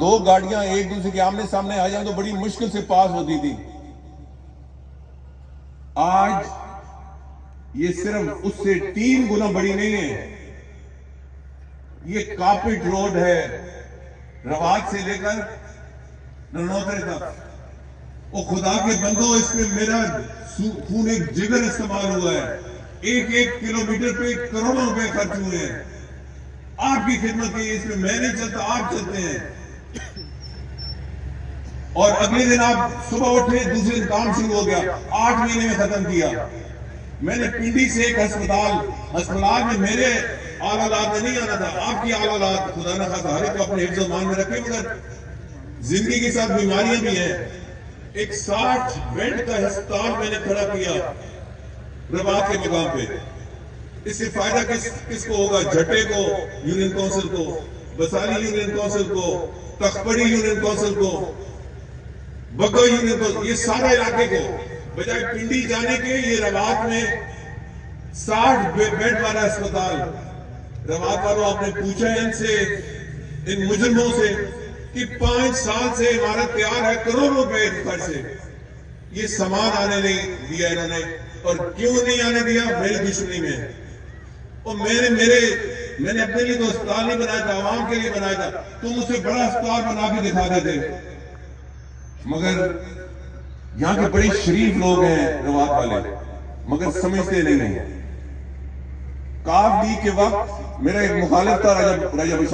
دو گاڑیاں ایک دوسرے کے آمنے سامنے آ جائیں تو بڑی مشکل سے پاس ہوتی تھی. آج یہ صرف اس سے 3 گنا بڑی نہیں ہے. یہ کارپیٹ روڈ ہے رواد سے لے کر ننوترے تک. وہ خدا کے بندوں، اس میں میرا خون ایک جگر استعمال ہوا ہے. 1 کلومیٹر پہ کروڑوں روپے خرچ ہوئے ہیں. آپ کی خدمت کی، اس میں میں نہیں چلتا، آپ چلتے ہیں. اور اگلے دن آپ صبح اٹھے، دوسرے دن کام شروع ہو گیا. 8 مہینے میں ختم کیا. میں نے پنڈی سے ایک ہسپتال میں میرے آل اولاد میں نہیں آنا تھا. آپ کی آل اولاد خدا نہ خواستہ ہر ایک کو اپنے حفظ و امان میں رکھے، مگر زندگی کے ساتھ بیماریاں بھی ہیں. ایک 60 بیڈ کا ہسپتال میں نے کھڑا کیا رباط کے مقام پہ. اس سے فائدہ کس کو ہوگا؟ جھٹے کو، یونین کونسل کو، بسالی یونین کونسل کو، تخپڑی یونین کونسل کو، بگو یونین کونسل، یہ سارے علاقے کو. بجائے پنڈی جانے کے یہ رباط میں 60 بیڈ والا اسپتال. رباط والوں، آپ نے پوچھا ہے ان سے، ان مجرموں سے، کہ 5 سال سے عمارت تیار ہے، کروڑوں روپے خرچ سے. یہ سامان آنے نہیں دیا انہوں نے. اور کیوں نہیں آنے دیا؟ میری دشمنی میں. اور میں نے اپنے لیے تو اسپتال نہیں بنایا تھا، عوام کے لیے بنایا تھا. تم اسے بڑا اسپتال بنا کے دکھا دیتے. مگر یہاں کے بڑے شریف لوگ ہیں رواد والے، مگر سمجھتے نہیں ہیں. کاف لی کے وقت میرا ایک مخالف تھا، رجب